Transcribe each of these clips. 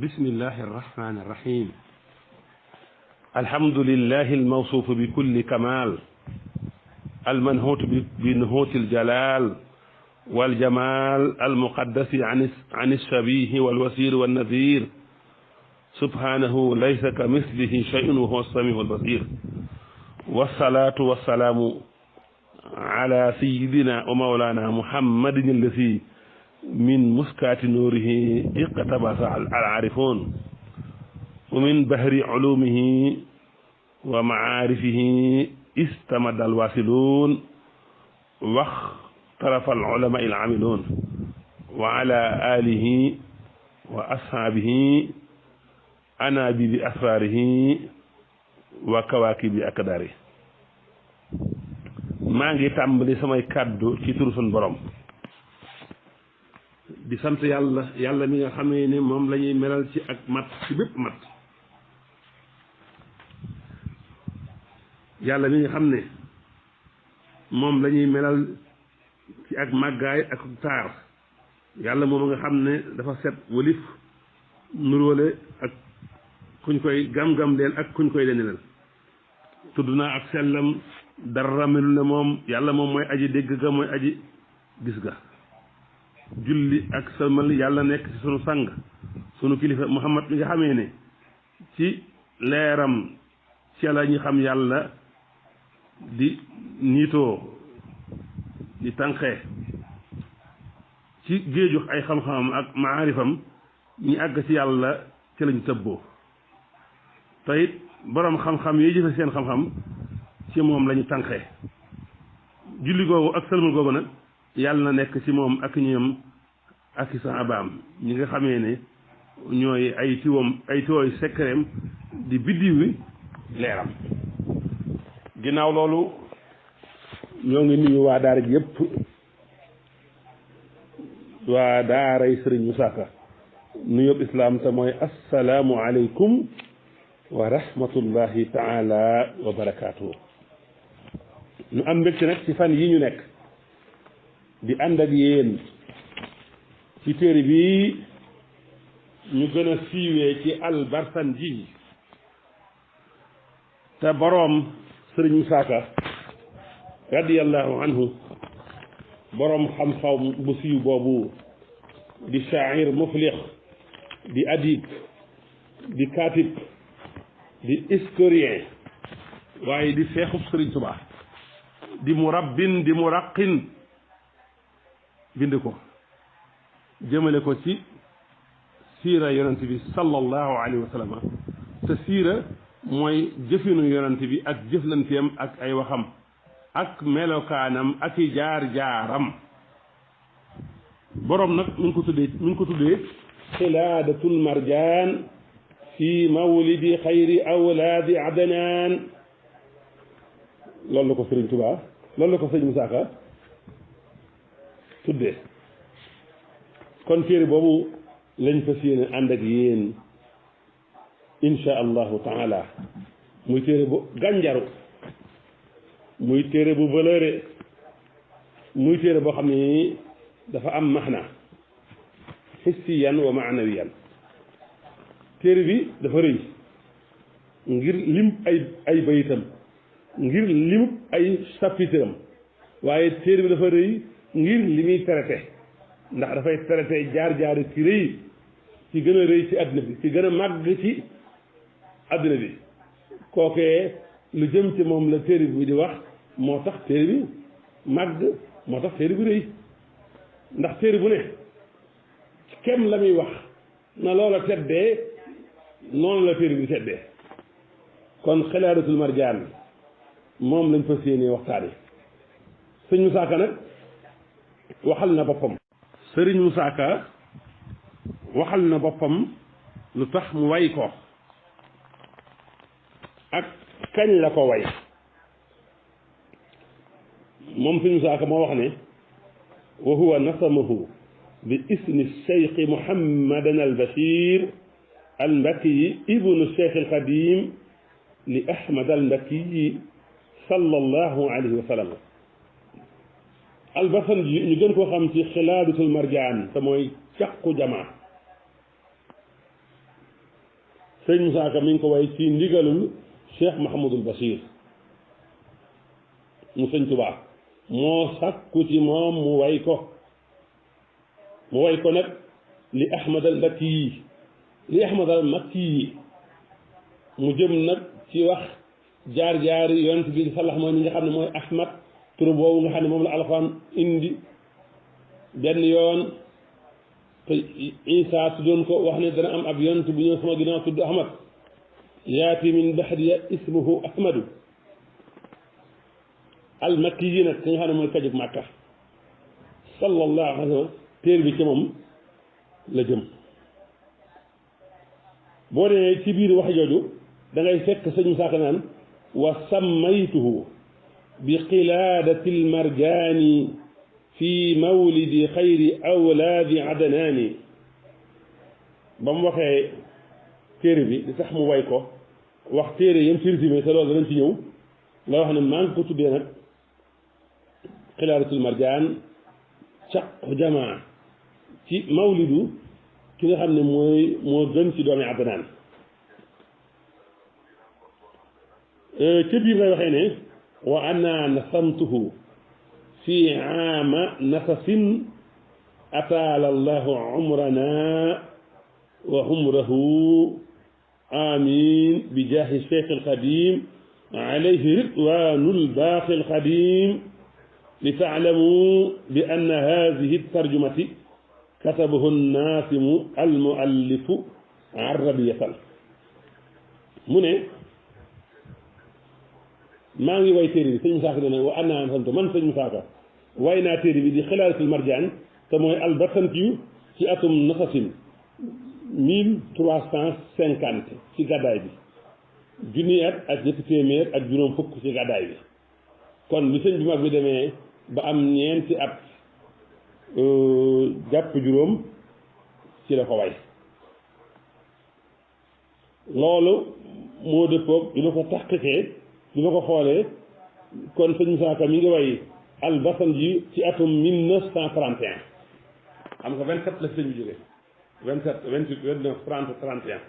بسم الله الرحمن الرحيم الحمد لله الموصوف بكل كمال المنهوت بنهوت الجلال والجمال المقدس عن الشبيه والوسير والنذير سبحانه ليس كمثله شيء وهو السميع البصير والصلاة والسلام على سيدنا ومولانا محمد الذي من مسكات نوره اقتبس العارفون ومن بحر علومه ومعارفه استمد الواصلون واختلف العلماء العاملون وعلى آله وأصحابه أنابيب أسراره وكواكب أقداره maa ngi tàmbali samay kàddu ci turu sun borom di sant yàlla mi nga xamee ne moom la ñuy melal ci ak mat ci bépp mat yàlla mi nga xam ne moom la ñuy melal ci ak màggaay ak taar yàlla moom nga xam ne dafa set walif nuróole ak kuñ koy gam-gam leen ak kuñ koy lenelal tudd naa ak sellam dara melu ne moom yàlla moom mooy aji dégg ga mooy aji gis ga julli ak salmal yàlla nekk ci sunu sang sunu kilifa Muhammad mi nga xamee ne ci leeram ci la ñu xam yàlla di niitoo di tànqee ci géejux ay xam-xamam ak maarifam ñi àgg ci yàlla ci lañ tëbboo te it boroom xam-xam yi jëfe seen xam-xam ci moom lañu tànqee julli googu ak salmal googu nag yàlla na nekk ci moom ak ñoom ak i sahabaam ñi nga xamee ne ñooy ay tiwooy sekkereem di biddiw wi leeram ginnaaw loolu ñoo ngi nuyu waa daara ji yëpp waa daaray Sëriñ Musaa Ka nuyób islaam te mooy assalaamu aleykum wa rahmatullahi taala wa barakaatuhu ñu am mbégte nag ci fan yi ñu nekk di ànd ak yéen ci téere bi ñu gën a siiwee ci Al-Barzanji te boroom Sëriñ Musaa Ka radiyallahu anhu boroom xam-xam bu siiw boobu di shaa'ir muflix di adib di katib di historien waaye di seexub Sëriñ Tuubaa di murabbin di muraqin bind ko jëmale ko ci siira yonent bi sallallahu alayhi wa sallam te siira mooy jëfinu yonent bi ak jëflanteem ak ay waxam ak melokaanam ak i jaar-jaaram boroom nag mi ngi ko tuddee xilaadatul marjaan fi mawlidi xayri awlaadi adnaan loolu la ko Sëriñ Tuubaa loolu la ko Sëriñ Musaa Ka tuddee kon téere boobu lañ fas yéene ànd ak yéen insha allahu taala muy téere bu gànjaru muy téere bu valeuré muy téere boo xam ne dafa am maxna hissiyan wa maanawiyan téere bi dafa rëy ngir lim ay bayitam ngir lim ay chapitre waaye téere bi dafa rëy ngir li muy traité ndax dafay traité jaar-jaari ci rëy ci gën a rëy ci àddina bi ci gën a màgg ci àddina bi kookee lu jëm ci moom la téere bi di wax moo tax téere bi màgg moo tax téere bi rëy ndax téere bu ne kem la muy wax na loola teddee noonu la téere bi teddee kon xilaadatul marjaan moom lañ fas yéenee waxtaane sëñ Musaa Ka nag waxal na boppam Sëriñ Musaa Ka waxal na boppam lu tax mu way ko ak kañ la ko way moom Sëriñ Musaa Ka moo wax ne wa huwa nasamahu bi ismi Cheikh Mouhamadan al Bachir al Mbakki ibnu Cheikh al Xadim li Ahmad al Mbakki sallallahu alayhi wa sallam Al-Barzanji ñu gën koo xam ci xilaadatul marjaan te mooy caqu jamaa sëñ Moussa Ka mi ngi ko way ci ndigalul Cheikh Mahamadul Bachir mu sëñ Tuubaa moo sàkku ci moom mu way ko nag li Ahmad al Makki mu jëm nag ci wax jaar-jaari yonent bi sallax mooy mi nga xam ne mooy Ahmad tur boobu nga xam ne moom la Alxuraan indi benn yoon te Isa tuddoon ko wax ne dana am ab yonent bu ñëw sama ginnaaw tudd Ahmad yaati min baxdiya ismuhu Ahmadu al Makki yi nag ki nga xam ne mooy kajug Màkka sallallahu alayhi wa sallam téer bi ci moom la jëm boo dee ci biir wax jooju da ngay fekk sëñ Musaa Ka naan wa sammaytuhu bi qilaadati almarjaani fi mawlidi xayri awlaadi adnaani ba mu waxee téere bi di tax mu way ko wax téere yam ci résumé te loolu danañ ci ñëw la wax ne maa ngi ko tuddee nag qilaadatul marjaan caq jamaa ci mawlidu ki nga xam ne moo gën ci doomi Adnaan ca biir lay waxee ne wa ana nasamtuhu fi aama nasasin ataala allahu umrana wa umrahu amin bi jaahi cheikh alqadim alayhi ridwanu lbaaqi alqadim li taalamu bi anna hadihi tarjumati katabahu naasimu almuallifu arabiyatan mu ne maa ngi way téere bi sëñ Musaa Ka ne wa annaa nasamtu man sëñ Musaa Ka way naa téere bi di xilaaratul marjaan te mooy albasantiyu ci atum nasasin 1350 ci gàddaay bi junni at ak ñetti téeméer ak juróom fukk ci gàddaay bi kon bi sëñ bi mag bi demee ba am ñeenti at jàpp juróom ci la ko way loolu moo dëppoog bi ma ko taxqiqee bi ma ko xoolee kon sëñ Musaa Ka mi ngi way albasan ji ci atum 1931 xam nga 27 la sëñ bi jógee 27 28 29 30 31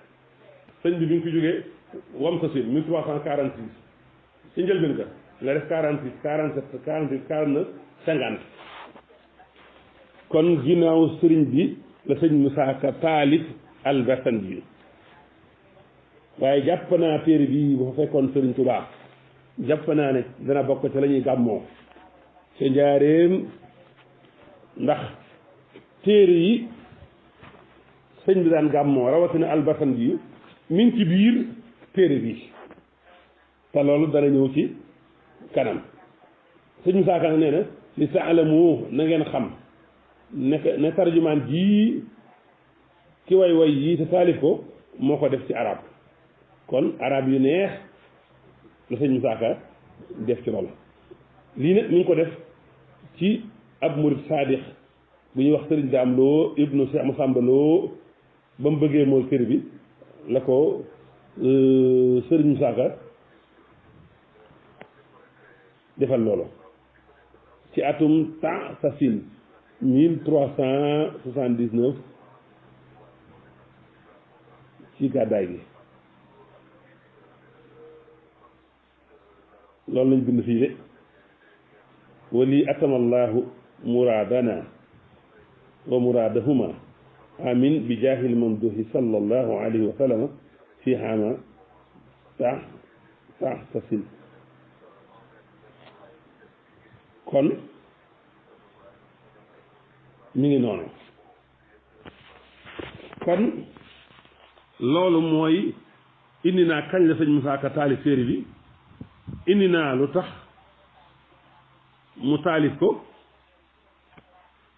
sëñ bi ngi fi jógee wam sa sin 1346 ci njëlbeen ka nga def 46 47 48 49 50 kon ginnaaw sëriñ bi la sëñ Musaa Ka taalif albasan ji waaye jàpp naa téere bi bu fa fekkoon sëriñ Tuubaa jàpp naa ne dana bokk ci la ñuy gàmmoo ca njaareem ndax téere yi sëñ bi daan gàmmoo rawatina albasan ji mi ngi ci biir téere bi te loolu dana ñëw ci kanam sëñ Musaa Ka nee na li taalamu na ngeen xam ne tarjumaan ji ki way yi te taalif ko moo ko def ci arab kon arab yu neex la sëñ Musaa Ka def ci loolu lii nag mi ngi ko def ci ab murid saadix bu ñuy wax sëriñ Daam Lo ibnu Cheikh Masamba Lo ba mu bëggee mool téere bi la ko sëriñ Musaa Ka defal loolu ci atum temps sasin 1379 ci gàddaay gi loolu lañ bind fii de wali atama allahu muradana wa muradahuma amin bi jaahil mamduhi sallallahu alayhi wa sallam fi xaama sasin kon mi ngi noonu kon loolu mooy indi naa kañ la sëñ Musaa Ka taalif téere bi indi naa lu tax mu taalif ko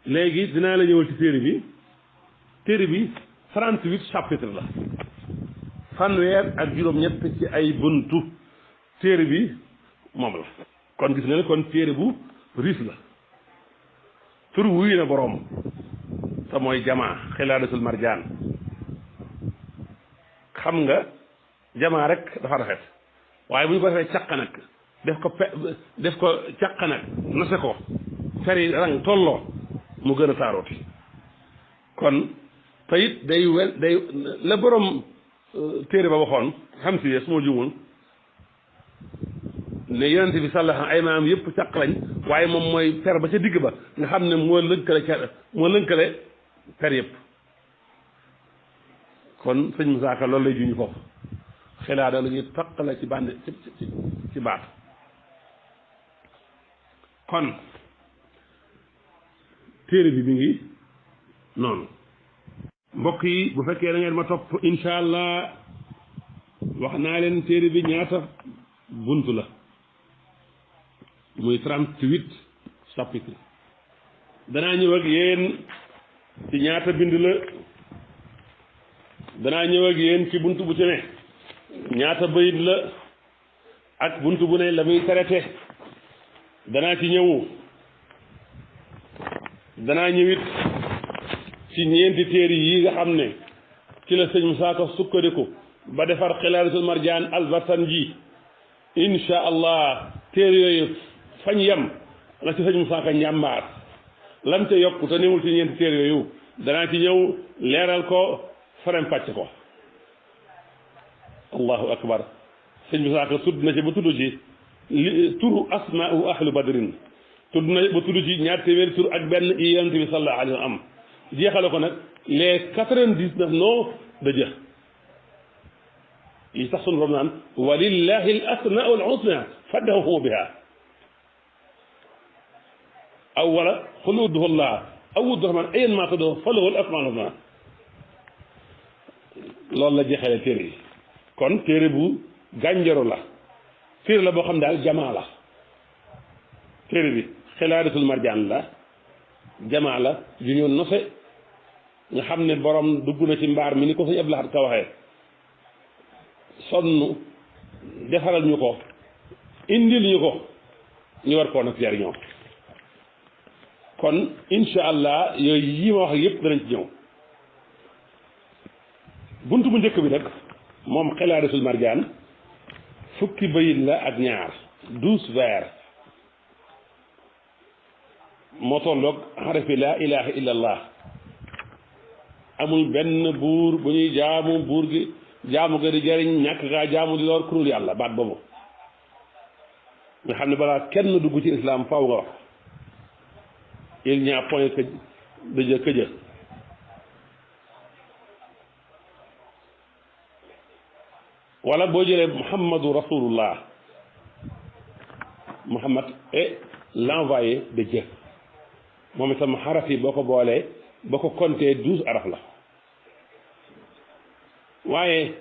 léegi dinaa la ñëwal ci téere bi 38 chapitre la fanweer ak juróom-ñett ci ay buntu téere bi moom la kon gis nga ne kon téere bu riche la tur wuy na boroom te mooy jamaa xilaadatul marjaan xam nga jamaa rek dafa rafet waaye bu ñu ko defee caq nag def ko caq nag nase ko feri rang tolloo mu gën a taarooti kon te it day la borom téere ba waxoon xam si su ma jumul ne yonente bi sallaxa ay maam yëpp caq lañ waaye moom mooy per ba ca digg ba nga xam ne moo lënkale per yëpp kon sëñ Musaa Ka loolu lay juñu foofu xilaada la ñuy taqale ci bànn ci baat kon téere bi mi ngi noonu mbokk yi bu fekkee da ngeen ma topp incha allah wax naa leen téere bi ñaata bunt la muy 38 chapitre danaa ñëw ak yéen ci ñaata bind la danaa ñëw ak yéen ci bunt bu ci ne ñaata bayit la ak bunt bu ne la muy traité danaa ci ñëw danaa ñëwit ci ñeenti téere yi nga xam ne ci la sëñ Musaa Ka sukkandiku ba defar Xilaadatul Marjaan al-Barsanji insha allah téere yooyu fañ yem la ci sëñ Musaa Ka njàmbaar lam ca yokk te newul ci ñeenti téere yooyu danaa ci ñëw leeral ko farem pàcc ko allahu akbar sëñ Musaa Ka tudd na ci ba tudd ci turu asmaa'u ahlu badrin tudd na ba tudd ci ñaar téeméeri tur ak benn yi yonent bi sallallahu alayhi wa sallam am jeexale ko nag les 99 noms de Dieu yi tax sunu borom naan walillahi al asmaa'u al husna fad'uuhu biha aw wala qul ud'u llaha aw ud'u rahmaan ayyan maa tad'uu falahu al asmaa'ul husna loolu la jeexale téere yi kon téere bu gànjaru la téere la boo xam daal jamaa la téere bi Xilaadatul Marjaan la jamaa la ju ñu nose nga xam ne borom dugg na ci mbaar mi ni ko sëñ Abdul Ahad Ka waxee sonn defaral ñu ko indil ñu ko ñu war koo nag jariñoo kon insha allah yooyu yi ma wax yëpp danañ ci ñëw bunt bu njëkk bi nag moom Xilaadatul Marjaan fukki bayit la ak ñaar 12 vers moo tolloog xarafi laa ilaha illa allah amul benn buur bu ñuy jaamu buur gi jaamu ga di jariñ ñàkk gaa jaamu di lor kurul yàlla baat boobu nga xam ne balaa kenn dugg ci islam faw nga wax il n'y a point que de Dieu que Dieu wala boo jëlee muhammadu rasulullah muhammad est l'envoyé de Dieu moom itam xaraf yi boo ko boolee boo ko compté 12 araf la waaye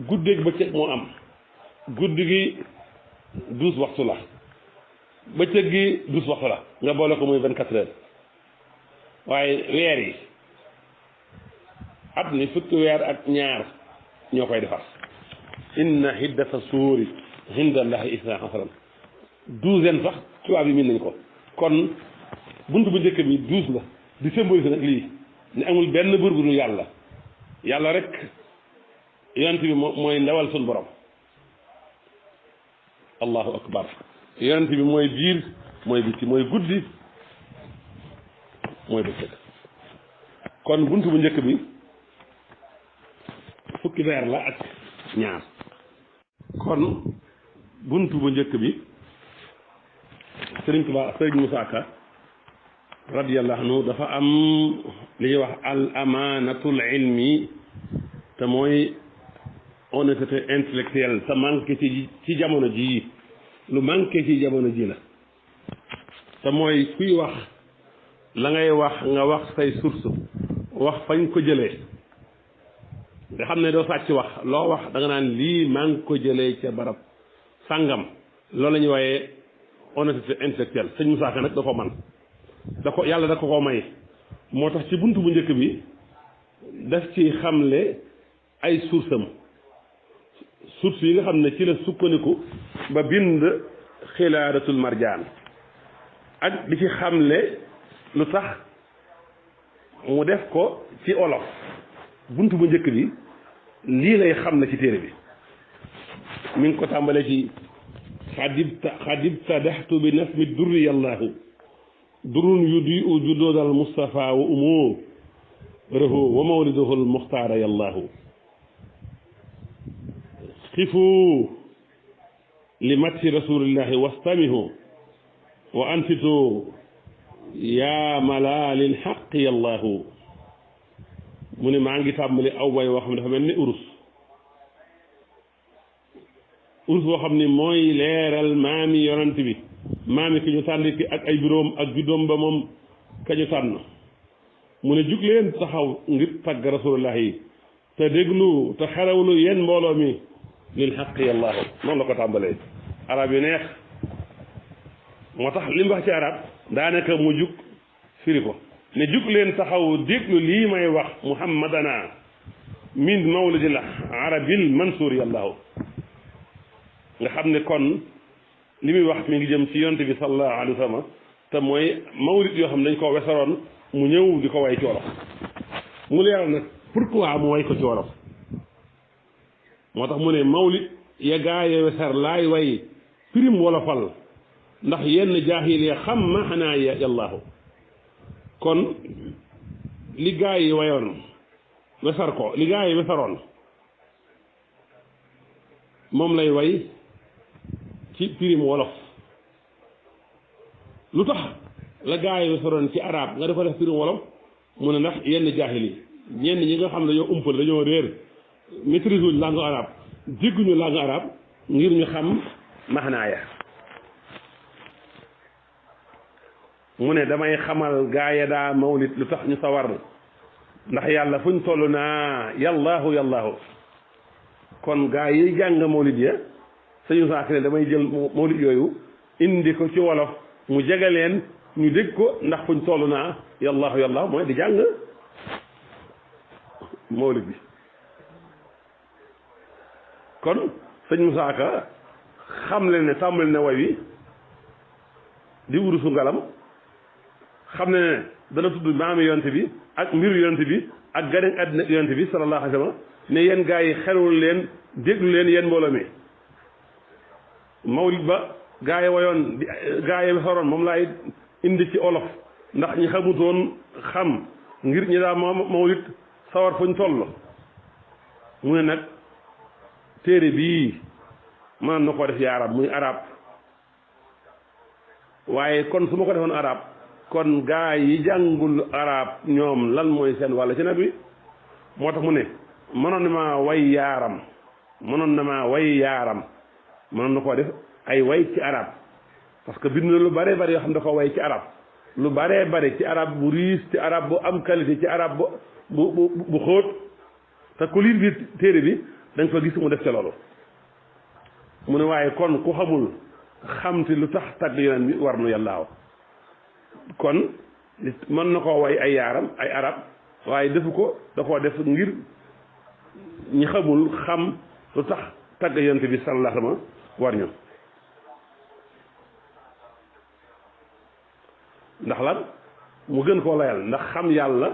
guddeeg bëccëg moo am guddi gi 12 waxtu la bëccëg gi 12 waxtu la nga boole ko muy 24 heures waaye weer yi at mi fukki weer ak ñaar ñoo koy defar inna hiddata suuri inda allahi isna asaran 12 sax tubaab yi min nañ ko kon bunt bu njëkk bi 12 la di symboliser nag lii ne amul benn buur bu dul yàlla yàlla rek yonent bi mooy ndawal suñ borom allahu akbar yonent bi mooy biir mooy bitti mooy guddi mooy bëccëg kon bunt bu njëkk bi fukki weer la ak ñaar kon bunt bu njëkk bi Sëriñ Musaa Ka radiyallahu anhu dafa am li ñuy wax al amaanatul ilmi te mooy honnêteté intellectuelle te manqué ci jamono ji lu manqué ci jamono ji la te mooy kuy wax la ngay wax nga wax say source wax fañ ko jëlee nga xam ne doo sàcc wax loo wax da nga naan lii maa ngi ko jëlee ca barab sàngam loolu la ñuy wooyee honnêteté intellectuelle sëñ Musaa Ka nag da ko man yàlla da ko may moo tax ci bunt bu njëkk bi daf ci xamle ay source yi nga xam ne ci la sukkandiku ba bind Xilaadatul Marjaan ak di ci xamle lu tax mu def ko ci olof bunt bu njëkk bi lii lay xam ne ci téere bi mi ngi ko tàmbale ci xadibta daxtu bi nasmi durri yallaahu durun yudiu judoodal Mustafa wa umoo rëhu wa mawliduhul muxtaara yallaahu xifu li matti rasulillahi wastamihu wa anfitu yaa malalil xaqi yallahu mu ne maa ngi tàmbali aw way woo xam ne dafa mel ni urus boo xam ni mooy leeral maami yonant bi maami ki ñu tànn ki ak ay juróom ak juddoom ba moom ka ñu tànn mu ne jug leen taxaw ngir tagg rasulullah yi te déglu te xerawlu yéen mbooloo mi lil xaqi yallahu noonu la ko tàmbalee arab yu neex moo tax li mu wax ci arab daanaka mu jug firi ko ne jug leen taxaw déglu lii may wax muhammadana min mawlidil arabil mansuur yallahu nga xam ne kon li muy wax mi ngi jëm ci yonte bi sallallahu alayhi wa sallam te mooy mawlid yoo xam ne dañ koo wesaroon mu ñëw di ko way ci wolof mu leeral nag pourquoi mu way ko ci wolof moo tax mu ne mawlid ya gaaye wesar laay way pirim wolofal ndax yenn jaahil ya xam maxanaa ya yallaahu kon li gaa yi wayoon wesar ko li gaa yi wesaroon moom lay way ci pirim wolof lu tax la gaa yi wesaroon ci arab nga dafa def pirim wolof mu ne ndax yenn jaahil yi ñenn ñi nga xam ne dañoo umpal dañoo réer maîtrise wuñ langue arabe dégguñu langue arabe ngir ñu xam maxnaaya mu ne damay xamal gaaya daa mawlid lu tax ñu sawar ndax yàlla fuñ toll naa yallaahu yallaahu kon gaa yi jàng mawlid ya sañu saak ne damay jël mawlid yooyu indi ko ci wolof mu jege leen ñu dégg ko ndax fuñ toll naa yallaahu yallaahu mooy di jàng mawlid bi kon sëñ Musaa Ka xam leen ne tàmbali na way wi di wurusu ngalam xam ne ne dana tudd maami yonte bi ak mbiru yonte bi ak gane àddina yonte bi sallallahu alayhi wa sallam ne yéen gaa yi xelul leen déglu leen yéen mbooloo mi mawlid ba gaa yi wayoon gaa yi wesaroon moom laay indi ci olof ndax ñi xamutoon xam ngir ñi daa mawlid sawar fuñ toll mu ne nag téere bii mën na koo def ci arab muy arab waaye kon su ma ko defoon arab kon gaa yi jàngul arab ñoom lan mooy seen wàll ci nag wi moo tax mu ne mënoon na maa way yaaram mënoon na koo def ay way ci arab parce que bind na lu bare bari yoo xam ne da ko way ci arab lu bare bari ci arab bu riis ci arab bu am qualité ci arab bu xóot te ku liir bi téere bi dañ fa gis mu def ca loolu mu ne waaye kon ku xamul xamti lu tax tagg yeneen bi war nu yàllaaw kon mën na koo way ay yaaram ay arab waaye defu ko da koo def ngir ñi xamul xam lu tax tagg yonent bi sallallahu alayhi wa sallam war ñu ndax lan mu gën koo layal ndax xam yàlla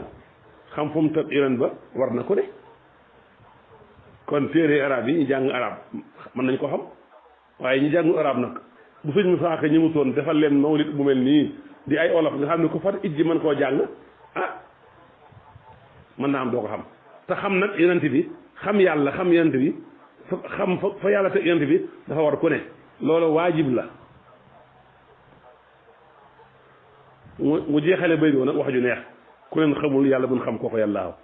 xam fu mu tëb yonent ba war na ko de kon téere arab yi ñu jàng arab mën nañ ko xam waaye ñu jàngu arab nag bu sëñ Musaa Ka ñëmutoon defal leen mawlid bu mel nii di ay olof nga xam ne ko far ijji mën koo jàng mën naa am doo ko xam te xam nag yonent bi xam yàlla xam yonent bi xam fa yàlla te yonent bi dafa war ku ne loolu waajib la mu jeexale bay nag wax ju neex ku leen xamul yàlla buñ xam kooku yàlla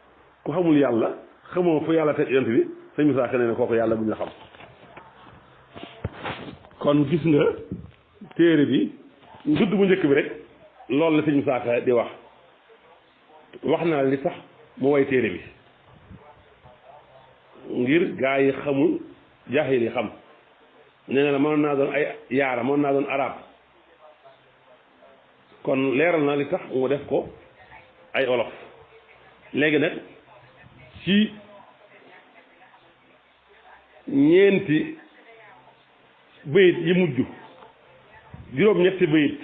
ku xamul yàlla xamoo fu yàlla te yonent bi sëñ Musaa Ka ne kooku yàlla buñ la xam kon gis nga téere bi njudd bu njëkk bi rek loolu la sëñ Musaa Ka di wax na li tax mu way téere bi ngir gaa yi xamul jaahil yi xam nee na la mënoon naa doon ay yaara mënoon naa doon arab kon leeral na li tax mu def ko ay olof léegi nag ci ñeenti bayit yi mujj juróom-ñetti bayit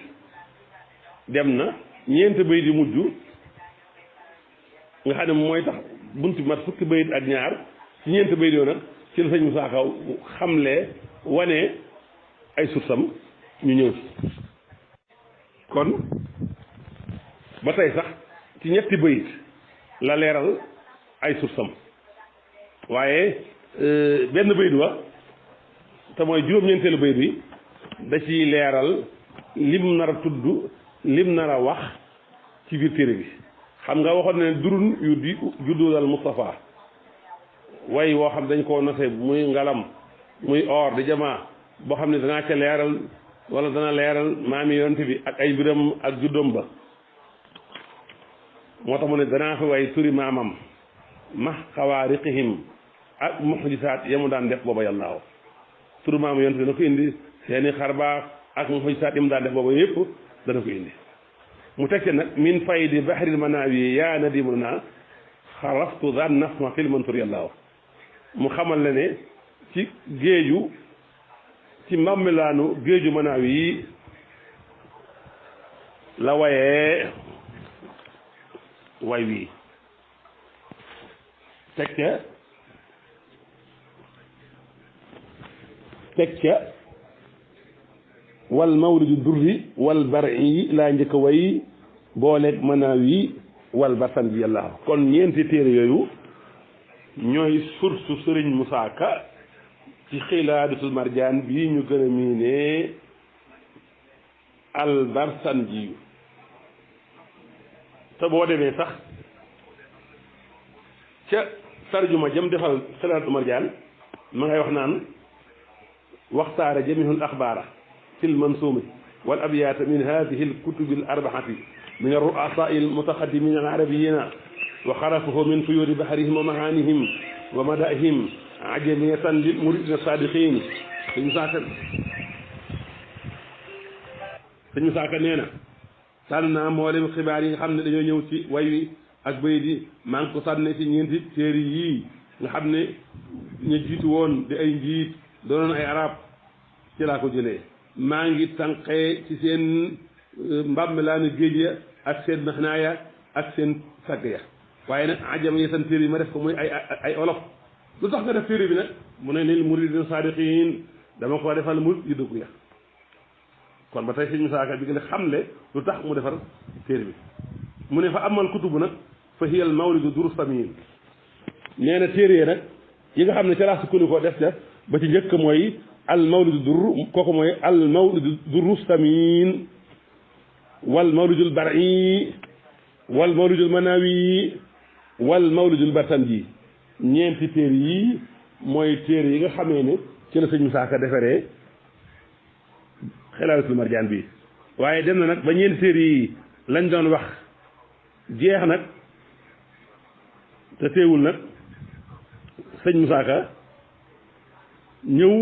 dem na ñeenti bayit yi mujj nga xam ne mooy tax bunt bi mat fukki bayit ak ñaar ci ñeenti bayit yoo nag ci la sëñ Musaa Ka xamle wane ay sursam ñu ñëw ci kon ba tey sax ci ñetti bayit la leeral ay sursam waaye benn bayit wa te mooy juróom-ñeenteelu bayt bi da ciy leeral lim nar a tudd lim nar a wax ci biir téere bi xam nga waxoon ne durun yu di juddulal Moustapha way woo xam dañ koo nose muy ngalam muy or di jamaa boo xam ne danaa ca leeral wala dana leeral maami yonent bi ak ay mbiram ak juddoom ba moo tax mu ne danaa fi way turi maamam ma xawaariqihim ak muxjisaat yamu daan def booba yàllaaw turu maam yonent bi dana ko indi seeni xarbaax ak muxjisaat yamu daan def booba yëpp dana ko indi mu teg nag min faydi bahril manaawi yaa nadimuna xaraftu daan nasma fil mantur yàllaaw mu xamal la ne ci géeju ci mbambilaanu géeju manaawi yi la wayee way wii teg ca wal mawlidu durri wal bar'i laa njëkk a way booleeg manaawi wal barsan bi yàlla kon ñeenti téere yooyu ñooy sursu sëriñ Moussa Ka ci xilaadatul marjaan bii ñu gën a miinee al barsan ji te boo demee sax ca tarjuma jëm defal xilaadatul marjaan ma ngay wax naan waxtaara jamihul axbaara fil mansuumi wal abyaata min haadihi al kutubi al arbaati min ar-ru'asaai al mutaqaddimiina al arabiyyiina wa xarafahu min fuyuudi bahrihim wa mahaanihim wa madaahim ajamiyatan lil muridiina saadiqiin sëñ Musaa Ka nee na tànn naa mboolem xibaar yi nga xam ne dañoo ñëw ci way wi ak bay di maa ngi ko sànne ci ñeenti téere yii nga xam ne ñu jiitu woon di ay njiit doonoon ay arab ci laa ko jëlee maa ngi tànqee ci seen mbàmmelaanu géej ya ak seen maxnaaya ak seen sagg ya waaye nag ajam yi san téere yi ma def ko muy ay olof lu tax nga def téere bi nag mu ne lil muridin saadiqin dama ko defal murid yu dëggu ya kon ba tey sëñ Musaa Ka bi nga xamle lu tax mu defar téere bi mu ne fa amal kutubu nag fa hiyal mawlidu dursamin nee na téere yi nag yi nga xam ne ca laa sukkandikoo def ca ba ci njëkk mooy al mawlidu dur kooku mooy al mawlidu dursamin wal mawlidul bar'i wal mawlidul manawi wal mawlidul barsanji ñeenti téere yi mooy téere yi nga xamee ne ci la sëñ Musaa Ka defaree xilaadatul marjaan bi waaye dem na nag ba ñeenti téere yi lañ doon wax jeex nag te teewul nag sëñ Musaa Ka ñëw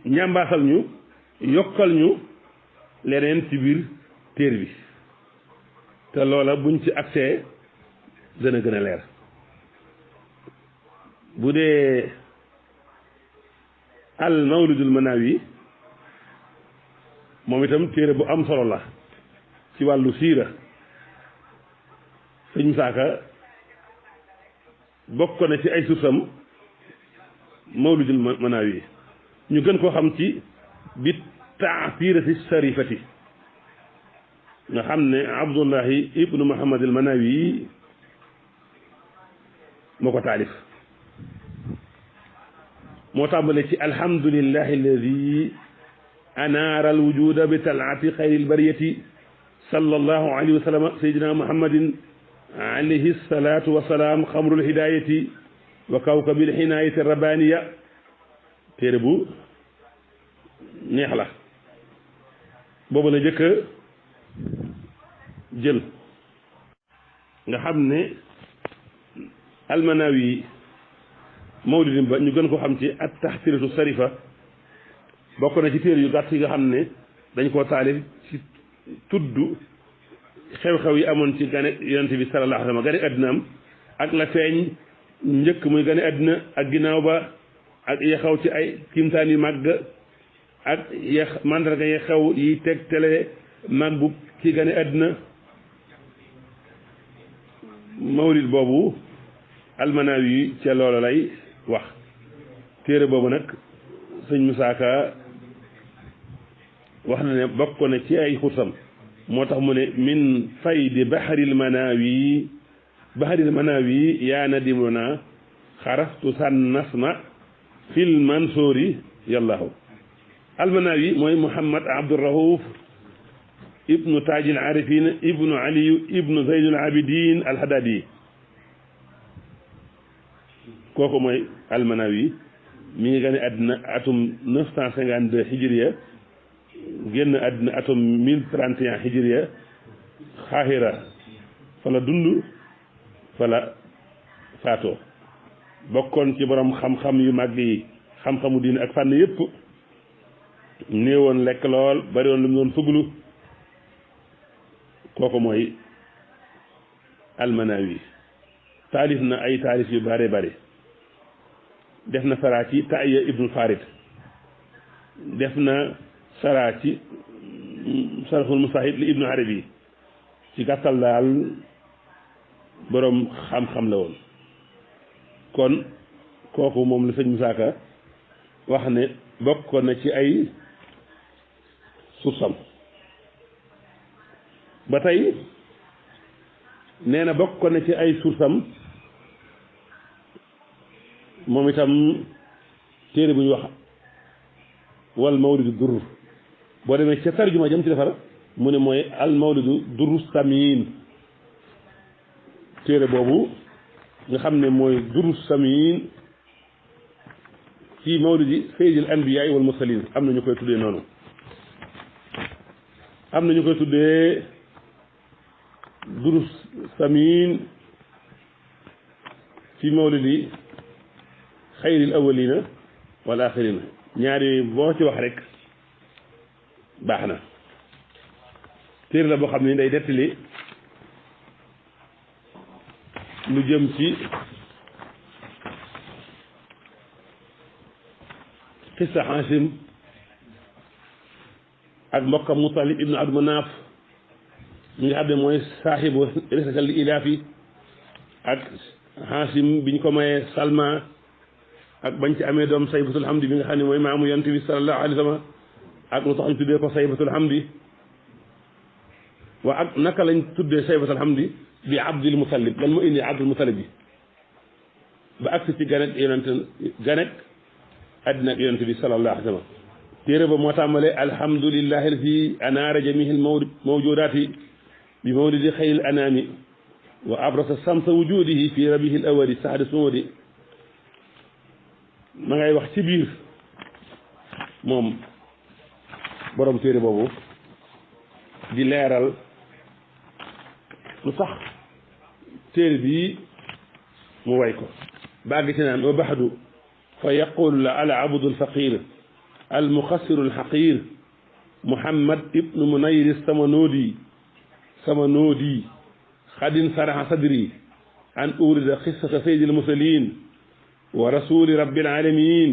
ñàmbaasal ñu yokkal ñu leneen ci biir téere bi te loola buñ ci accès dana gën a leer bu dee al mawlidul manawi moom itam téere bu am solo la ci wàllu siira sëñ Musaa Ka bokk na ci ay sursam mawlidul manawi ñu gën koo xam ci bi taasirati sarifati nga xam ne Abdullahi ibnu Muhammad al Manawi moo ko taalif moo tàmbale ci alhamdulillahi alladi anaara alwujuda bi talaati xayri albariyati sallallahu alayhi wa sallam sayidina muhammadin alayhi salatu wasalaam xamrul hidayati wa kawkabil hinayati rabbaniya téere bu neex la boobu la jëkk a jël nga xam ne almanawi mawlidim ba ñu gën ko xam ci at taxsiratu sarifa bokk na ci téere yu gàtt yi nga xam ne dañ koo taalif ci tudd xew-xew yi amoon ci gane yonente bi sallallahu alayhi wa sallam gane addinaam ak la feeñ njëkk muy gane addina ak ginnaaw ba ak ya xew ci ay kimtaan yu màgg ak ya mandarga ya xew yi teg tele màggu ci gane addina mawlid boobu almanawi yi ca loola lay wax téere boobu nag sëñ Musaa Ka wax na ne bokk na ci ay xursam moo tax mu ne min faydi bahril manawi yaa nadimuna xaraftu san nasma fil mansori yàllaahu almanawi mooy Muhammad Abdurraouf ibnu taajil arifin ibnu aliyu ibnu zeynul abidin alhadadi kooku mooy almanawi mi ngi gane àddina atum 952 hijriya génn àddina atum 1031 hijriya xaahira fa la dund fa la faatoo bokkoon ci borom xam-xam yu màgg yi xam-xamu diine ak fànn yëpp néewoon lekk lool bari woon lu mu doon fuglu kooku mooy almanawi taalif na ay taalif yu bare bare def na saraa ci Taaya ibnu Farid def na saraa ci sarxul musaahid li ibnu Arabi ci gàttal daal boroom xam-xam la woon kon kooku moom la sëñ Musaa Ka wax ne bokkoon na ci ay sursam ba tey nee na bokkoon na ci ay sursam moom itam téere bu ñu wax wal mawlidu dur boo demee ca tarjuma jëm ci defar mu ne mooy al mawlidu duru samin téere boobu nga xam ne mooy duru samin ci mawlidi sayyidil anbiyaa wal mursalin am na ñu koy tuddee noonu am na ñu koy tuddee duru samin ci mawlidi xayril awwalina wal axirina ñaari boo ci wax rek baax na téere la boo xam ne day dettali lu jëm ci xissa Haasim ak mbokkam Mutalib ibnu Abdu Manaaf mi nga xam ne mooy saaxibu risatal li ilaafi ak Haasim biñ ko mayee Salma ak bañ ci amee doom saybatul hamdi bi nga xam ne mooy maamu yonent bi sallallahu alayhi wa sallam ak lu tax ñu tuddee ko saybatul hamdi waa ak naka lañ tuddee saybatul hamdi bi abdul mutalib lan moo indi abdul mutalib bi ba agsi ci ganek yonent ganek àddina ak yonent bi sallallahu alayhi wa sallam téere ba moo tàmbalee alhamdulillahi alladi anaara jamihi mawjudaati bi mawlidi xayril anaami wa abrasa samsa wujudihi fi rabihi al awali saadi sumudi ma ngay wax ci biir moom borom téere boobu di leeral lu tax téere bii mu way ko bàgg ci naan wa baxdu fa yaqulu la ala abdu alfaqir almuxassiru alxaqir muhammad ibnu munayri samanoodi xadin saraxa sadri an urida xissata saydi almursalin wa rasuli rabbil alamin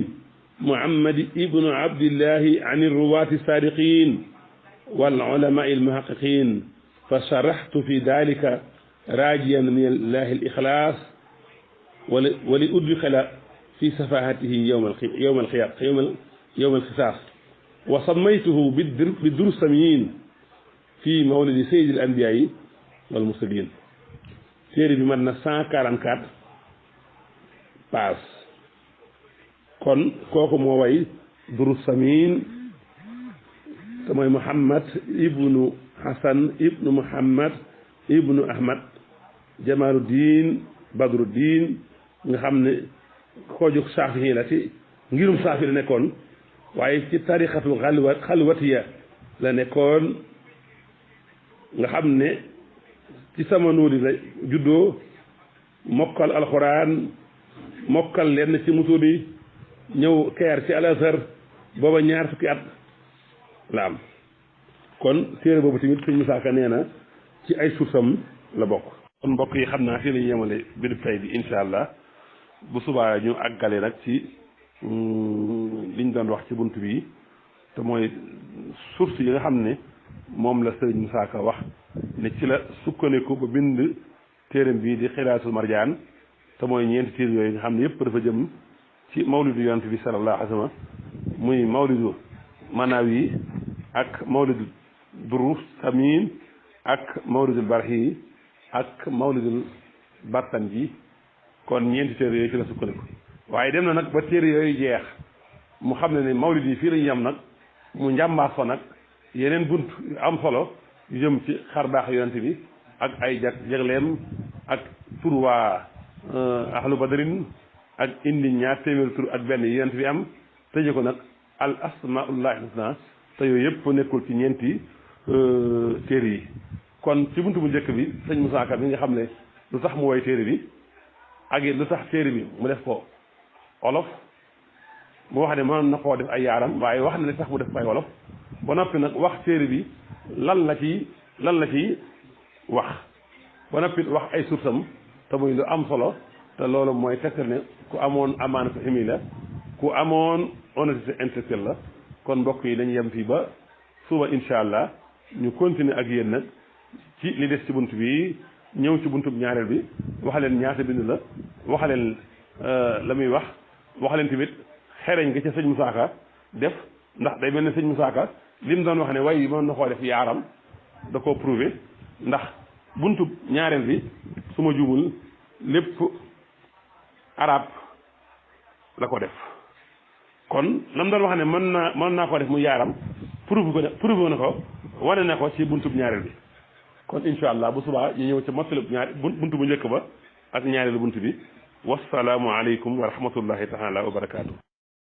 muhammad ibnu abdillahi an irruwaati الsaadiqin wal ulamaai almuhaqiqin fa sharaxtu fi dalika raajiyan min allahi al-ixlaas wa li udxila fi safahatihi yowma alxisaas wa sammaytuhu bi dursamiin fi mawlidi sayyidi al-anbiyaa wal mursaliin téere bi mat na 144 paas kon kooku moo way dursamiin te mooy Muhammad ibnu Hasan ibnu Muhammad ibnu Ahmad Jamaaluddin Badruddin nga xam ne koo jóg Saafi la ci ngirum Saafi la nekkoon waaye ci tarixatu xalwatiya la nekkoon nga xam ne ci sama nuuri la juddoo mokkal alxuraan mokkal lenn ci mutu bi ñëw keer ci Al-Azhar booba 20 fukki at la am kon téere boobu tamit sëñ Musaa Ka nee na ci ay sursam la bokk kon mbokk yi xam naa fii la ñu yemale bidub tay bi insha allah bu subaa ñu àggale nag ci liñ doon wax ci bunt bi te mooy source yi nga xam ne moom la sëñ Musaa Ka wax ne ci la sukkandiku ba bind téeram bii di Xilaasul Marjaan te mooy ñeenti téere yooyu nga xam ne yëpp dafa jëm ci mawlidu yonent bi sallallahu alayhi wa sallam muy mawlidu Manawi ak mawlidu Durus Samin ak mawlidul Barhi ak mawlidul Bartanji kon ñeenti téere yooyu ci la sukkandiku waaye dem na nag ba téere yooyu jeex mu xam ne ni mawlid yi fii lañu yem nag mu njàmbaas fa nag yeneen bunt yu am solo yu jëm ci xar baax yonent bi ak ay jagleem ak tur waa ahlu badrin ak indi ñaar téeméer tur ak benn yonent bi am tëje ko nag al asmaullahi husna te yooyu yëpp nekkul ci ñeenti téere yi kon ci buntu bu njëkk bi sëñ Moussa Ka bi nga xam ne lu tax mu woy téere bi ak it lu tax téere bi mu def ko olof mu wax ne mënoon na koo def ay yaaram waaye wax na li tax mu def ko ay wolof ba noppi nag wax téere bi lan la ci wax ba noppi wax ay sursam te muy lu am solo te loolu mooy tegtal ne ku amoon amaanatu ilmi la ku amoon honnêteté intellectuelle la kon mbokk yi dañu yem fii ba suba incha allah ñu continuer ak yéen nag ci li des ci bunt bi ñëw ci buntu ñaareel bi wax leen ñaata bind la wax leen la muy wax leen tamit xereñ nga ca sëñ Moussa Ka def ndax day mel ne sëñ Moussa Ka li mu doon wax ne way yi mën na koo def yaaram da koo prouvé ndax buntu ñaareel bi su ma juumul lépp arab la ko def kon lam doon wax ne mën naa koo def mu yaaram prouvé na ko wane na ko ci buntu ñaareel bi kon incha allah bu subaa ñu ñëw ci mottali buntu bu njëkk ba ak ñaareelu buntu bi wasalaamu aleykum wa rahmatullahi taala wa barakaatu.